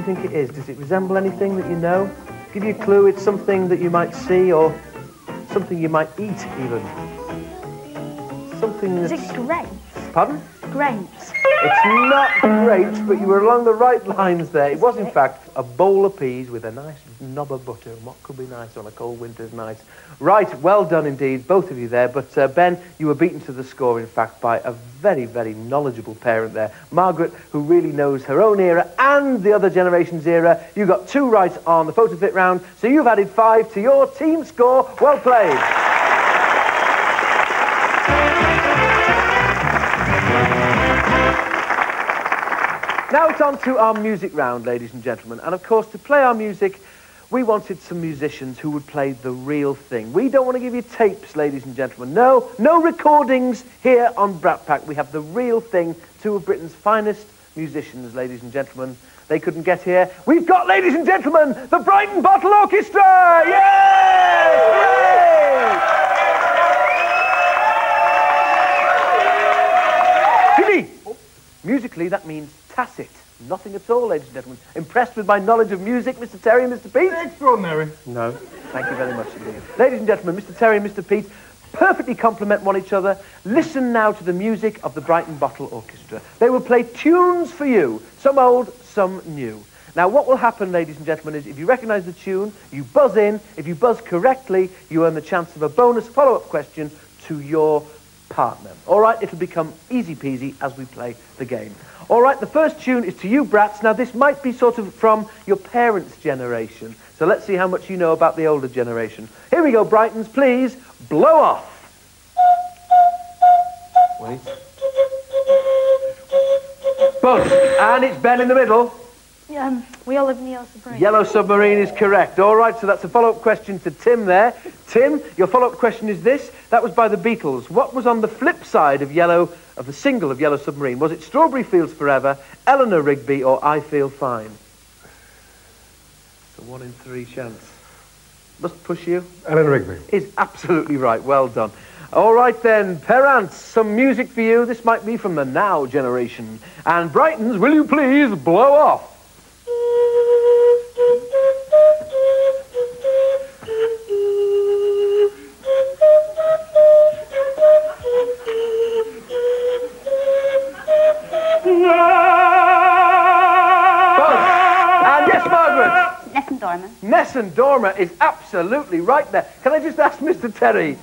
do you think it is? Does it resemble anything that you know? Give you a clue, it's something that you might see or something you might eat, even. Something that's... Is it grapes? Pardon? Grapes. It's not grapes, but you were along the right lines there. It was, in fact, a bowl of peas with a nice knob of butter. And what could be nice on a cold winter's night? Right, well done indeed, both of you there. But, Ben, you were beaten to the score, in fact, by a very, very knowledgeable parent there. Margaret, who really knows her own era and the other generation's era. You got 2 right on the photo fit round, so you've added 5 to your team score. Well played. Now it's on to our music round, ladies and gentlemen. And of course, to play our music, we wanted some musicians who would play the real thing. We don't want to give you tapes, ladies and gentlemen. No recordings here on Brat Pack. We have the real thing. 2 of Britain's finest musicians, ladies and gentlemen. They couldn't get here. We've got, ladies and gentlemen, the Brighton Bottle Orchestra! Yay! Hooray! Musically, that means tacit. Nothing at all, ladies and gentlemen. Impressed with my knowledge of music, Mr. Terry and Mr. Pete? Extraordinary. No. Thank you very much indeed. Ladies and gentlemen, Mr. Terry and Mr. Pete perfectly complement one each other. Listen now to the music of the Brighton Bottle Orchestra. They will play tunes for you, some old, some new. Now, what will happen, ladies and gentlemen, is if you recognise the tune, you buzz in. If you buzz correctly, you earn the chance of a bonus follow-up question to your partner. All right, it'll become easy peasy as we play the game. All right, the first tune is to you, brats. Now, this might be sort of from your parents' generation, so let's see how much you know about the older generation. Here we go, Brightons, please blow off. Wait. Buzz, and it's Ben in the middle. We all live in the Yellow Submarine. Yellow Submarine is correct. All right, so that's a follow-up question to Tim there. Tim, your follow-up question is this. That was by the Beatles. What was on the flip side of the single of Yellow Submarine? Was it Strawberry Fields Forever, Eleanor Rigby, or I Feel Fine? It's a 1 in 3 chance. Must push you. Eleanor Rigby. Is absolutely right. Well done. All right then, parents, some music for you. This might be from the now generation. And Brightons, will you please blow off? Nessun Dorma is absolutely right there. Can I just ask Mr. Terry,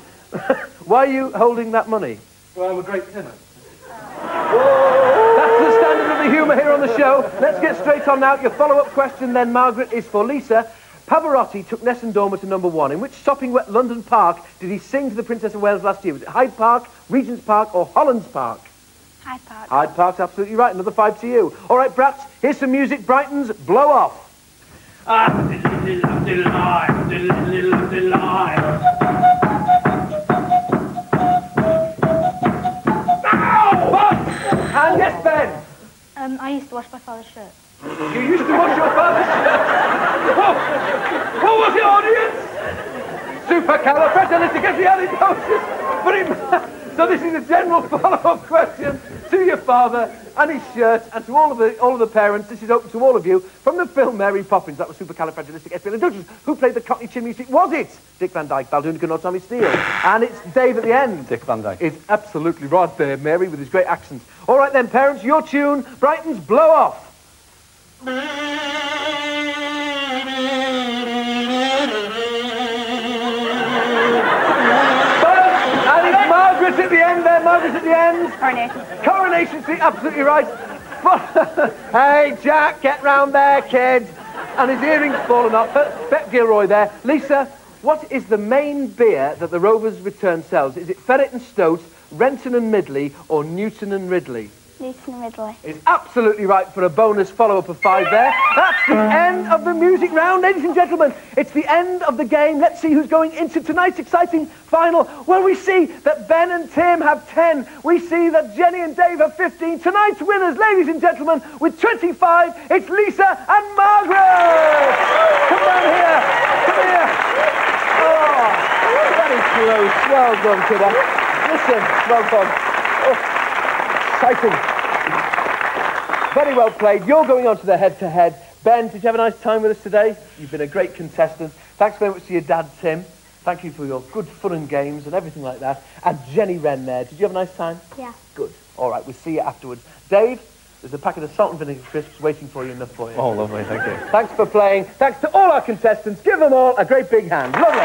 why are you holding that money? Well, I'm a great tenor. That's the standard of the humour here on the show. Let's get straight on now. Your follow-up question then, Margaret, is for Lisa. Pavarotti took Nessun Dorma to #1. In which sopping wet London park did he sing to the Princess of Wales last year? Was it Hyde Park, Regent's Park, or Hollands Park? Hyde Park. Hyde Park's absolutely right. Another 5 to you. All right, brats, here's some music. Brightons, blow off. And yes, Ben. I used to wash my father's shirt. You used to wash your father's shirt? What was the audience? Supercalifragilisticexpialidocious. But so this is a general follow-up question to your father and his shirt, and to all of the parents. This is open to all of you. From the film Mary Poppins, that was Supercalifragilisticexpialidocious. Who played the Cockney chimney sweep? Was it Dick Van Dyke, Baldwin or Tommy Steele? And it's Dave at the end. Dick Van Dyke. It's absolutely right there, Mary, with his great accent. All right then, parents, your tune. Brightons, blow off. Margaret at the end there, Margaret at the end. Coronation. Coronation Street, absolutely right. Hey, Jack, get round there, kid. And his earring's fallen off. Bet Gilroy there. Lisa, what is the main beer that the Rovers Return sells? Is it Ferret and Stoat, Renton and Midley, or Newton and Ridley? Newton and Ridley. It's absolutely right for a bonus follow-up of 5 there. That's the end of the music round, ladies and gentlemen. It's the end of the game. Let's see who's going into tonight's exciting final. Well, we see that Ben and Tim have 10. We see that Jenny and Dave have 15. Tonight's winners, ladies and gentlemen, with 25, it's Lisa and Margaret. Come down here. Come here. Oh, very close. Well done, kiddo. Listen, well done. Oh, exciting. Very well played. You're going on to the head-to-head. Ben, did you have a nice time with us today? You've been a great contestant. Thanks very much to your dad, Tim. Thank you for your good fun and games and everything like that. And Jenny Wren there. Did you have a nice time? Yeah. Good. All right, we'll see you afterwards. Dave, there's a packet of salt and vinegar crisps waiting for you, enough for you. Oh, lovely, thank you. Thanks for playing. Thanks to all our contestants. Give them all a great big hand. Lovely.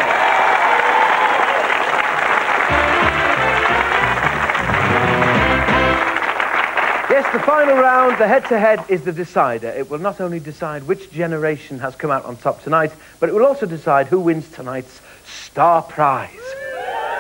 Yes, the final round, the head-to-head, is the decider. It will not only decide which generation has come out on top tonight, but it will also decide who wins tonight's star prize.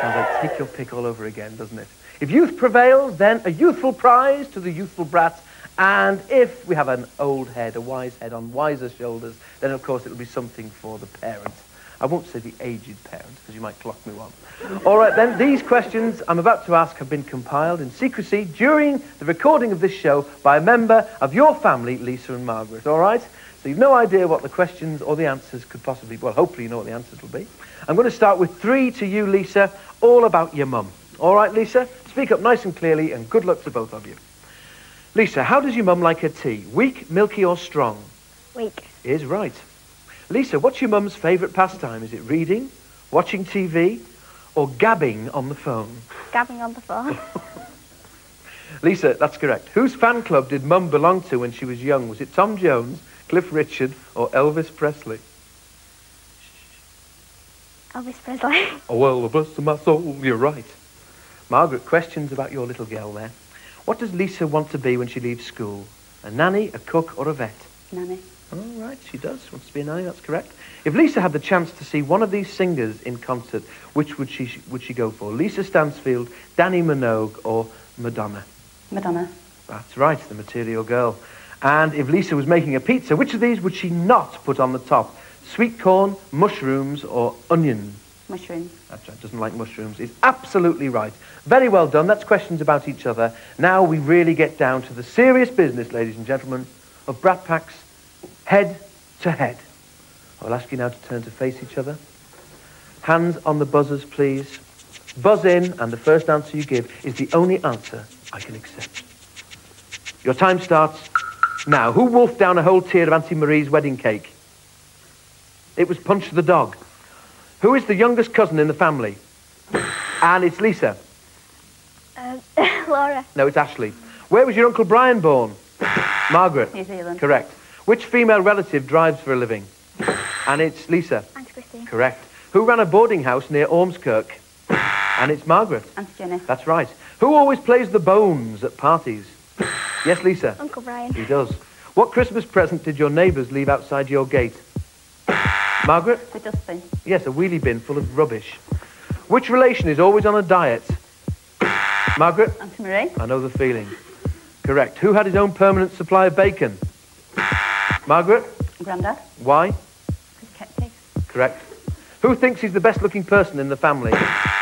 Sounds like take your pick all over again, doesn't it? If youth prevails, then a youthful prize to the youthful brat. And if we have an old head, a wise head on wiser shoulders, then of course it'll be something for the parents. I won't say the aged parents, because you might clock me one. All right, then, these questions I'm about to ask have been compiled in secrecy during the recording of this show by a member of your family, Lisa and Margaret, all right? So you've no idea what the questions or the answers could possibly... Well, hopefully you know what the answers will be. I'm going to start with 3 to you, Lisa, all about your mum. All right, Lisa? Speak up nice and clearly, and good luck to both of you. Lisa, how does your mum like her tea? Weak, milky, or strong? Weak. Is right. Lisa, what's your mum's favourite pastime? Is it reading, watching TV, or gabbing on the phone? Gabbing on the phone. Lisa, that's correct. Whose fan club did Mum belong to when she was young? Was it Tom Jones, Cliff Richard, or Elvis Presley? Elvis Presley. Oh, well, bless my soul, you're right. Margaret, questions about your little girl there. What does Lisa want to be when she leaves school? A nanny, a cook, or a vet? Nanny. All right, she does. Wants to be a nanny, that's correct. If Lisa had the chance to see one of these singers in concert, which would she go for? Lisa Stansfield, Danny Minogue, or Madonna? Madonna. That's right, the Material Girl. And if Lisa was making a pizza, which of these would she not put on the top? Sweet corn, mushrooms, or onions? Mushroom. That's right, doesn't like mushrooms. It's absolutely right. Very well done. That's questions about each other. Now we really get down to the serious business, ladies and gentlemen, of Brat Pack's head to head. I'll ask you now to turn to face each other. Hands on the buzzers, please. Buzz in, and the first answer you give is the only answer I can accept. Your time starts now. Who wolfed down a whole tier of Auntie Marie's wedding cake? It was Punch the dog. Who is the youngest cousin in the family? And it's Lisa. Laura. No, it's Ashley. Where was your Uncle Brian born? Margaret. New Zealand. Correct. Which female relative drives for a living? And it's Lisa. Auntie Christine. Correct. Who ran a boarding house near Ormskirk? And it's Margaret. Auntie Jenny. That's right. Who always plays the bones at parties? Yes, Lisa. Uncle Brian. He does. What Christmas present did your neighbours leave outside your gate? Margaret? The dustbin. Yes, a wheelie bin full of rubbish. Which relation is always on a diet? Margaret? Auntie Marie. I know the feeling. Correct. Who had his own permanent supply of bacon? Margaret? Grandad. Why? He's kept pigs. Correct. Who thinks he's the best looking person in the family?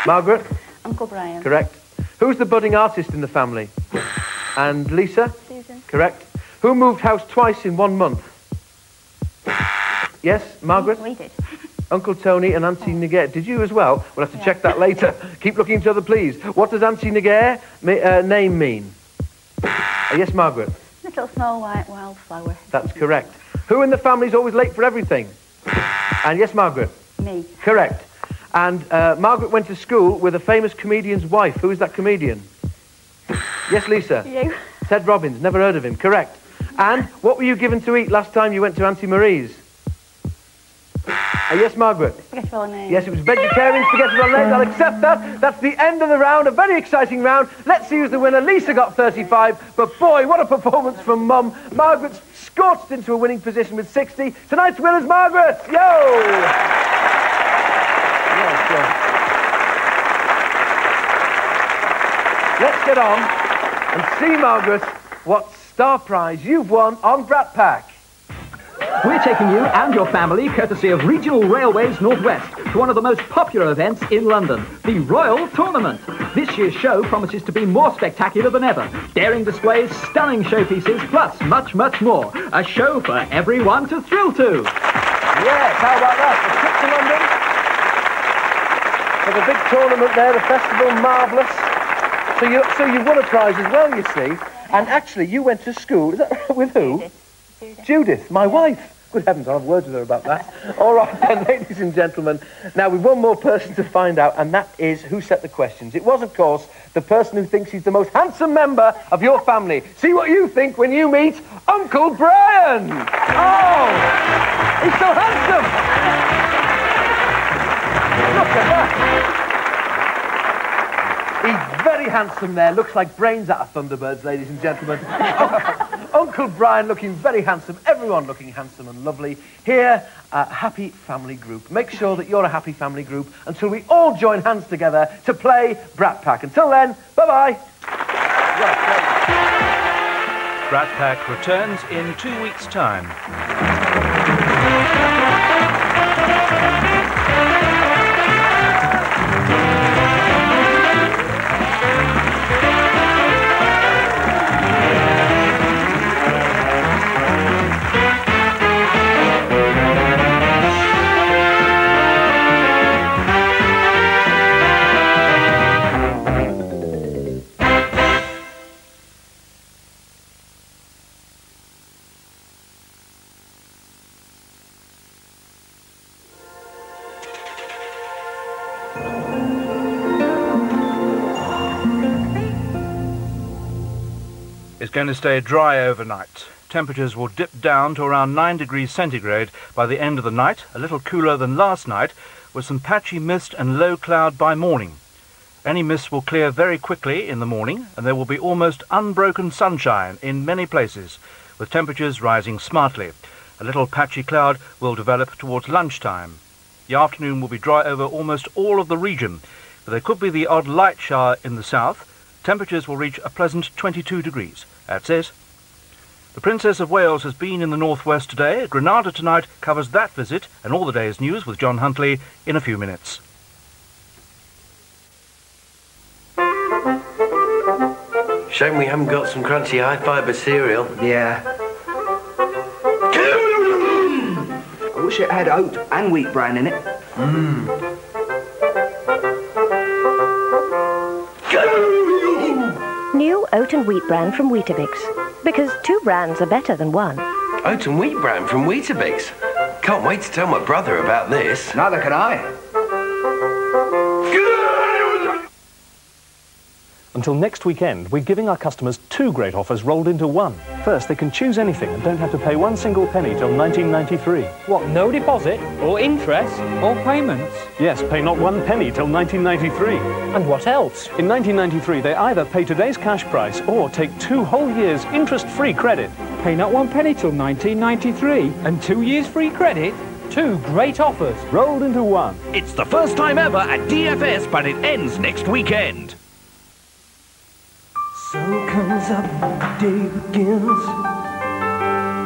Margaret? Uncle Brian. Correct. Who's the budding artist in the family? And Lisa? Susan. Correct. Who moved house twice in 1 month? Yes, Margaret? We did. Uncle Tony and Auntie Niger. Did you as well? We'll have to check that later. Keep looking at each other, please. What does Auntie Niger name mean? Yes, Margaret? Little Snow White wildflower. That's correct. Who in the family is always late for everything? And yes, Margaret? Me. Correct. And Margaret went to school with a famous comedian's wife. Who is that comedian? Yes, Lisa? You. Ted Robbins. Never heard of him. Correct. And what were you given to eat last time you went to Auntie Marie's? Yes, Margaret? Spaghetti bolognese. Yes, it was vegetarian spaghetti bolognese. I'll accept that. That's the end of the round. A very exciting round. Let's see who's the winner. Lisa got 35. But boy, what a performance from Mum. Margaret's scorched into a winning position with 60. Tonight's winner's Margaret. Yo! Yes, yes. Let's get on and see, Margaret, what star prize you've won on Brat Pack. We're taking you and your family, courtesy of Regional Railways North West, to one of the most popular events in London, the Royal Tournament. This year's show promises to be more spectacular than ever. Daring displays, stunning showpieces, plus much, much more. A show for everyone to thrill to. Yes, how about that? A trip to London. There's a big tournament there, the festival, marvellous. So you won a prize as well, you see. And actually, you went to school. Is that with who? Judith. Judith, my wife. Good heavens, I'll have words with her about that. All right then, ladies and gentlemen. Now, we've one more person to find out, and that is who set the questions. It was, of course, the person who thinks he's the most handsome member of your family. See what you think when you meet Uncle Brian. Oh, he's so handsome. Look at that. He's very handsome there. Looks like brains out of Thunderbirds, ladies and gentlemen. Uncle Brian looking very handsome. Everyone looking handsome and lovely. Here, Happy Family Group. Make sure that you're a happy family group until we all join hands together to play Brat Pack. Until then, bye-bye. Brat Pack returns in 2 weeks' time. It's going to stay dry overnight. Temperatures will dip down to around 9 degrees centigrade by the end of the night, a little cooler than last night, with some patchy mist and low cloud by morning. Any mist will clear very quickly in the morning, and there will be almost unbroken sunshine in many places, with temperatures rising smartly. A little patchy cloud will develop towards lunchtime. The afternoon will be dry over almost all of the region, but there could be the odd light shower in the south. Temperatures will reach a pleasant 22 degrees. That's it. The Princess of Wales has been in the northwest today. Granada tonight covers that visit and all the day's news with John Huntley in a few minutes. Shame we haven't got some crunchy high-fibre cereal. Yeah. I wish it had oat and wheat bran in it. New oat and wheat bran from Weetabix. Because 2 brands are better than 1. Oat and wheat bran from Weetabix. Can't wait to tell my brother about this. Neither can I. Until next weekend, we're giving our customers 2 great offers rolled into one. First, they can choose anything and don't have to pay 1 single penny till 1993. What, no deposit, or interest, or payments? Yes, pay not 1 penny till 1993. And what else? In 1993, they either pay today's cash price or take 2 whole years interest-free credit. Pay not 1 penny till 1993, and 2 years free credit? 2 great offers. Rolled into one. It's the first time ever at DFS, but it ends next weekend. Sun comes up, the day begins,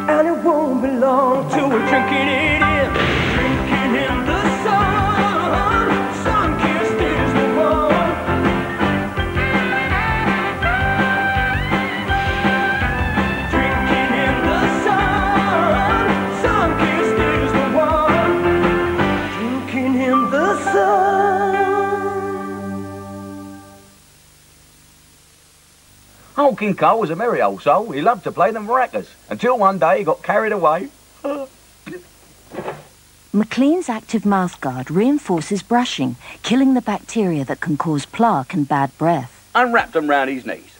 and it won't be long till we're drinking it in. Drinking in the sun, sun-kissed is the one. Drinking in the sun, sun-kissed is the one. Drinking in the sun. Old King Cole was a merry old soul. He loved to play the maracas, until one day he got carried away. Maclean's Active Mouthguard reinforces brushing, killing the bacteria that can cause plaque and bad breath. Unwrapped them round his knees.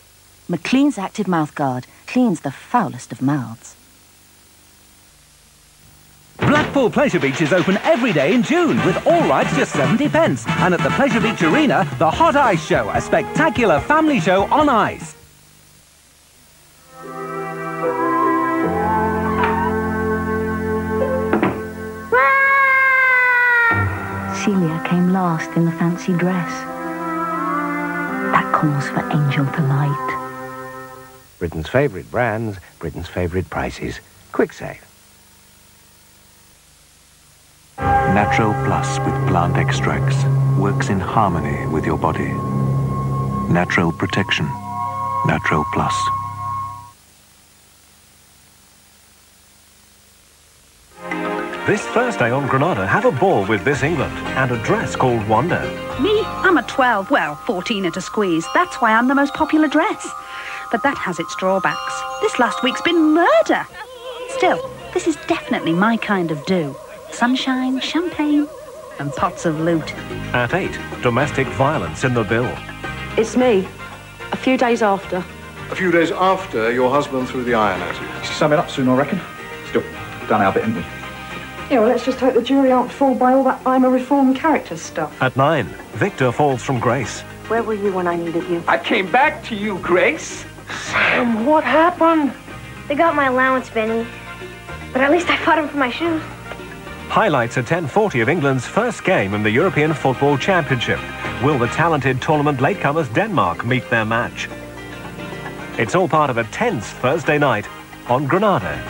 Maclean's Active Mouthguard cleans the foulest of mouths. Blackpool Pleasure Beach is open every day in June, with all rides just 70 pence. And at the Pleasure Beach Arena, the Hot Ice Show, a spectacular family show on ice. Celia came last in the fancy dress. That calls for Angel Delight. Britain's favourite brands, Britain's favourite prices. Quick Save. Natural Plus with plant extracts works in harmony with your body. Natural protection. Natural Plus. This Thursday on Granada, have a ball with This England and a dress called Wonder. Me? I'm a 12, well, 14 at a squeeze. That's why I'm the most popular dress. But that has its drawbacks. This last week's been murder. Still, this is definitely my kind of do. Sunshine, champagne, and pots of loot. At 8, domestic violence in the bill. It's me. A few days after. A few days after your husband threw the iron at you. Sum it up soon, I reckon. Still, done our bit, haven't we? Yeah, well, let's just hope the jury aren't fooled by all that I'm a reformed character stuff. At 9, Victor falls from grace. Where were you when I needed you? I came back to you, Grace. Sam, what happened? They got my allowance, Benny. But at least I fought him for my shoes. Highlights at 10:40 of England's first game in the European Football Championship. Will the talented tournament latecomers Denmark meet their match? It's all part of a tense Thursday night on Granada.